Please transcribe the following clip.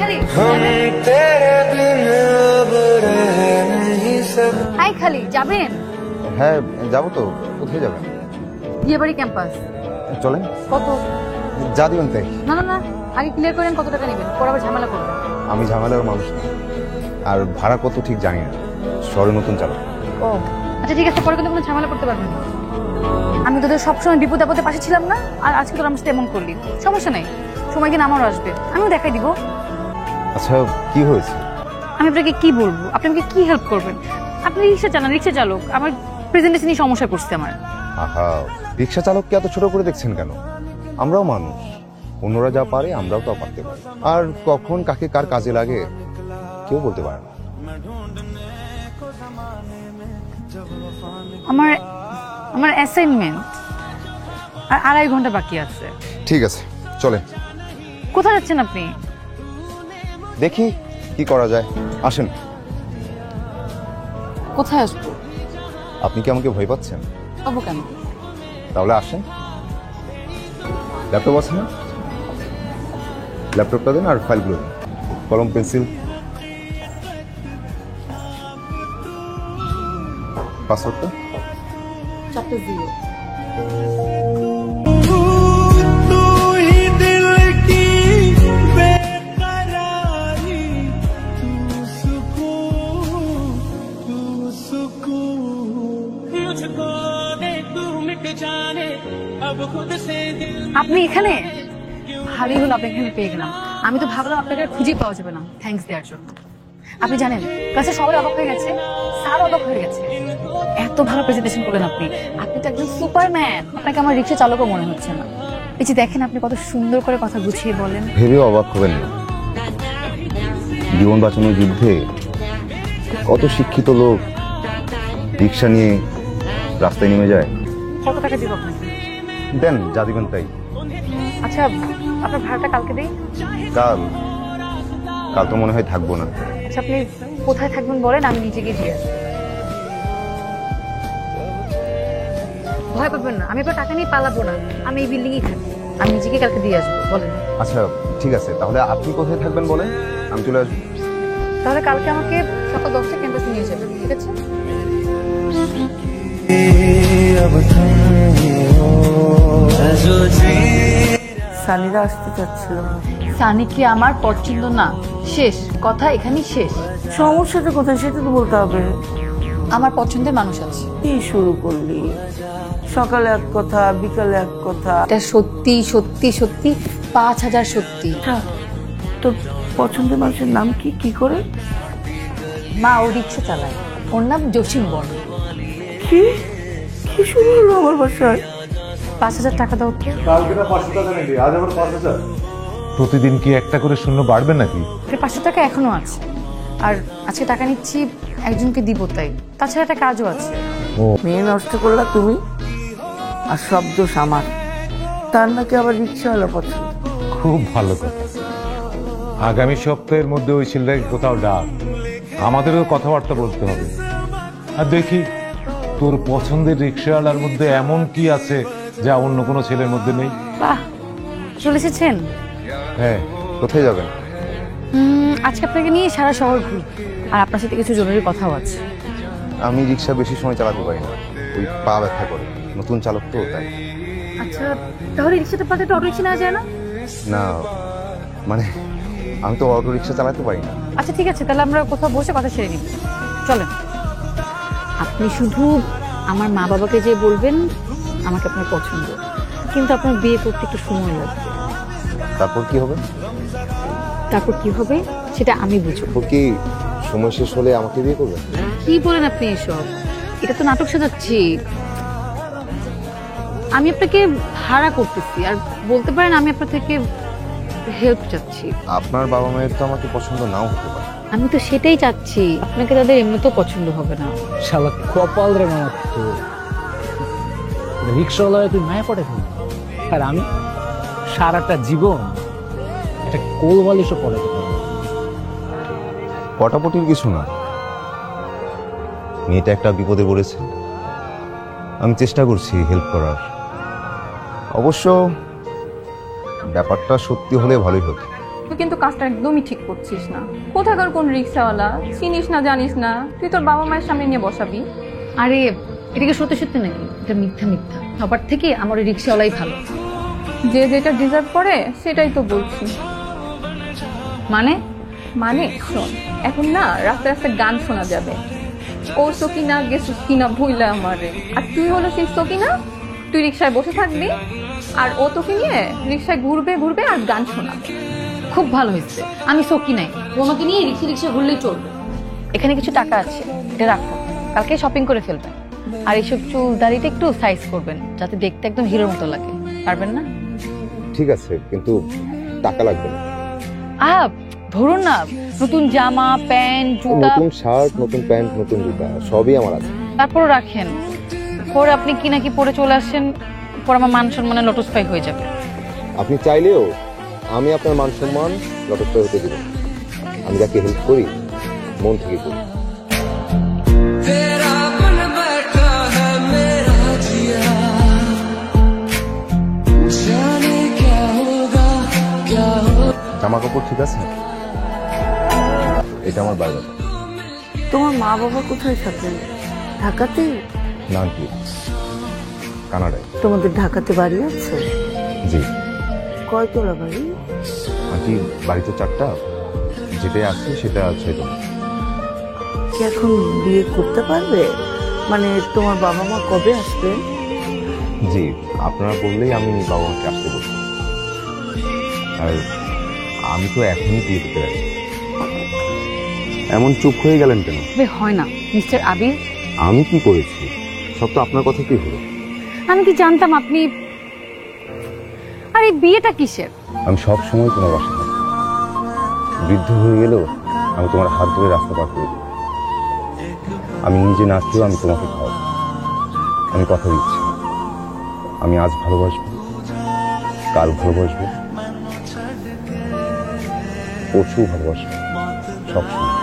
খালি হাই খালি যাবেন? হ্যাঁ যাবো তো। কোথায় যাবেন? বিয়েবাড়ি ক্যাম্পাস। চলেন। কত? যা দিবেন তাই। না না না, আগে ক্লিয়ার করেন কত টাকা নেবেন, পরে আবার ঝামেলা করবেন। আমি ঝামেলার মানুষ না, আর ভাড়া কত ঠিক জানি না, শহরে নতুন চালক। ও আচ্ছা ঠিক আছে, পরে কিন্তু কোনো ঝামেলা করতে পারবেন না। আমি তোদের সবসময় বিপদ আপদে পাশে ছিলাম না, আর আজকে তোর আমার সাথে এমন করলি, সমস্যা নেই, সময় দিন আমারও আসবে, আমিও দেখাই দিব। আচ্ছা কি হয়েছে? আমি আপনাকে কি বলবো, আপনি আমাকে কি হেল্প করবেন? আপনি রিক্সা চালান, রিক্সা চালক, আমার প্রেজেন্টেশনই সমস্যা করছে আমার। আহা, রিক্সা চালককে এত ছোট করে দেখছেন কেন? আমরাও মানুষ, অন্যরা যা পারে আমরাও তা পারতে পারি, আর কখন কাকে কার কাজে লাগে কেউ বলতে পারে না। আমার আমার অ্যাসাইনমেন্ট আর 2.5 ঘন্টা বাকি আছে। ঠিক আছে চলেন। কোথায় যাচ্ছেন আপনি? দেখি কি করা যায়, আসেন। কোথায় আসবো? আপনি কি আমাকে ভয় পাচ্ছেন? পাবো কেন? তাহলে আসেন। ল্যাপটপ আছে না? ল্যাপটপটা দেন আর ফাইলগুলো দেন, কলম পেন্সিল। পাসওয়ার্ডটা? চ্যাপ্টার 0। আপনি এখানে? ভালোই হলো আপনি এখানে পেয়ে গেলাম। আমি তো ভাবলাম আপনাকে আর খুঁজে পাওয়া যাবে না থ্যাঙ্কস দেওয়ার জন্য। আপনি জানেন ক্লাসে সবাই অবাক হয়ে গেছে, স্যার অবাক হয়ে গেছে, এত ভালো প্রেজেন্টেশন করলেন আপনি। আপনি তো একজন সুপারম্যান, আপনাকে আমার রিক্সা চালকও মনে হচ্ছে না। এই যে দেখেন আপনি কত সুন্দর করে কথা গুছিয়ে বলেন। ভেবেও অবাক হবেন না, জীবন বাঁচানোর যুদ্ধে কত শিক্ষিত লোক রিক্সা নিয়ে রাস্তায় নেমে যায়। কত টাকা দিব আপনাকে? দেন যা দিবেন তাই। আচ্ছা আপনার ভাড়াটা কালকে দেই। কাল? কাল তো মনে হয় থাকবো না। আচ্ছা আপনি কোথায় থাকবেন বলেন, আমি নিজে গিয়ে দিয়ে আসবো। ভয় পাবেন না, আমি আপনার টাকা নিয়ে পালাবো না, আমি এই বিল্ডিংয়েই থাকি, আমি নিজেকে কালকে দিয়ে আসবো। বলেন। আচ্ছা ঠিক আছে, তাহলে আপনি কোথায় থাকবেন বলেন, আমি চলে আসবো। তাহলে কালকে আমাকে সকাল 10টায় ক্যাম্পাসে নিয়ে যাবেন, ঠিক আছে? সানিরা আসতে চাচ্ছিল। সানি কি আমার পছন্দ না? শেষ কথা, এখানেই শেষ। সমস্যাটা কোথায় সেটা তো বলতে হবে। আমার পছন্দের মানুষ আছে। কি শুরু করলি? সকালে এক কথা, বিকালে এক কথা। এটা সত্যি সত্যি সত্যি 5000 সত্যি। তোর পছন্দের মানুষের নাম কি? কি করে? মা ও রিক্সা চালায়, ওর নাম জসিম বর্মা। কি কি শুরু হলো আমার বাসায়? 5000 টাকা দাও তো। কালকে না 500 টাকা নিবি, আজ আবার 5000। প্রতিদিন কি একটা করে শূন্য বাড়বে নাকি? 500 টাকা এখনো আছে, আর আজকে টাকা নিচ্ছি একজনকে দিব তাই, তাছাড়া একটা কাজও আছে। মেয়ে নষ্ট করলা তুমি, আর সব দোষ আমার। তার নাকি আবার রিক্সাওয়ালা পছন্দ। খুব ভালো কথা। আগামী সপ্তাহের মধ্যে ওই ছেলেটাকে কোথাও ডাক, আমাদেরও কথাবার্তা বলতে হবে। আর দেখি তোর পছন্দের রিক্সাওয়ালার মধ্যে এমন কি আছে যা অন্য কোনো ছেলের মধ্যে নেই। বাহ, চলে এসেছেন? হ্যাঁ। কোথায় যাবেন? আজকে আপনাকে নিয়ে সারা শহর ঘুরি, আর আপনার সাথে কিছু জরুরি কথাও আছে। আমি রিক্সা বেশি সময় চালাতে পারি না, ওই পা ব্যথা করে, নতুন চালক তো তাই। আচ্ছা তাহলে রিক্সাটা পাতে অটো রিক্সা নেওয়া যায় না? না মানে আমি তো অটো রিক্সা চালাতে পারি না। আচ্ছা ঠিক আছে, তাহলে আমরা কোথাও বসে কথা সেরে নিব, চলেন। আপনি শুধু আমার মা বাবাকে যে বলবেন আমাকে আপনার পছন্দ, কিন্তু আপনার বিয়ে করতে একটু সময় লাগবে। তারপর কি হবে? তারপর কি হবে সেটা আমি বুঝবো। ও কি সময় শেষ হলে আমাকে বিয়ে করবে? কি বলেন আপনি এসব? এটা তো নাটক সাজাচ্ছি। আমি আপনাকে ভাড়া করতেছি, আর বলতে পারেন আমি আপনার থেকে হেল্প চাচ্ছি। আপনার বাবা মায়ের তো আমাকে পছন্দ নাও হতে পারে। আমি তো সেটাই চাচ্ছি, আপনাকে তাদের এমনিতেও পছন্দ হবে না। শালা কপাল রে মামা, তো রিক্সাওয়ালা তুই মায়া পড়ে ফেলি, আর আমি সারাটা জীবন একটা কোল বালিশও পড়ে। পটাপটির কিছু না, মেয়েটা একটা বিপদে পড়েছে, আমি চেষ্টা করছি হেল্প করার। অবশ্য ব্যাপারটা সত্যি হলে ভালোই হতো। তুই কিন্তু কাজটা একদমই ঠিক করছিস না। কোথাকার কোন রিক্সাওয়ালা, চিনিস না জানিস না, তুই তোর বাবা মায়ের সামনে নিয়ে বসাবি? আরে এটা কি সত্যি সত্যি নাকি? এটা মিথ্যা মিথ্যা। সবার থেকে আমার ওই রিক্সাওয়ালাই ভালো। যে যেটা ডিজার্ভ করে সেটাই তো বলছি। মানে মানে শোন, এখন না রাস্তায় রাস্তায় গান শোনা যাবে, ও সকিনা গেছিস কিনা ভুইলা আমারে, আর তুই হলো সেই সকিনা, তুই রিক্সায় বসে থাকবি আর ও তোকে নিয়ে রিক্সায় ঘুরবে ঘুরবে আর গান শোনাবে। খুব ভালো হয়েছে, আমি সকি নাই, তোমাকে নিয়ে রিক্সা রিক্সা ঘুরলেই চলবে। এখানে কিছু টাকা আছে, এটা রাখো, কালকে শপিং করে ফেলবেন। আর এইসব চুল দাড়িটা একটু সাইজ করবেন যাতে দেখতে একদম হিরোর মতো লাগে। পারবেন না? ঠিক আছে, কিন্তু টাকা লাগবে না। ধরুন না, নতুন জামা প্যান্ট জুতা, নতুন শার্ট, নতুন প্যান্ট, নতুন জুতা সবই আমার আছে। তারপর রাখেন। পরে আপনি কি নাকি পরে চলে আসেন, পর আমার মান সম্মানে লটস্পাই হয়ে যাবে। আপনি চাইলেও আমি আপনার মান সম্মান যথেষ্ট হতে দিব। আমি যাকে হেল্প করি মন থেকে করি। জামা কাপড় ঠিক আছে? এটা আমার বাড়ি। তোমার মা বাবা কোথায় থাকেন? ঢাকাতে? না কি, কানাডায়। তোমাদের ঢাকাতে বাড়ি আছে? জি কয়তলা বাড়ি? আন্টি, বাড়িতে 4টা, যেটাই আসছে সেটা 6 কি এখন বিয়ে করতে পারবে? মানে তোমার বাবা মা কবে আসবে? জি, আপনারা বললেই আমি বাবা মাকে আসতে বলবো। আর আমি তো এখনই বিয়ে করতে রাজি। এমন চুপ হয়ে গেলেন কেন? হয় না মিস্টার আবির, আমি কি করেছি? সব তো আপনার কথা কি হলো? আমি কি জানতাম আপনি। আর এই বিয়েটা কিসের? আমি সব সময় তোমার বাসা থাকবো। বৃদ্ধ হয়ে গেলেও আমি তোমার হাত ধরে রাস্তা পার করে দেবো। আমি নিজে না খেয়েও আমি তোমাকে খাওয়াবো। আমি কথা দিচ্ছি, আমি আজ ভালোবাসবো, কাল ভালোবাসবো, পরশু ভালোবাসবো, সব সময়।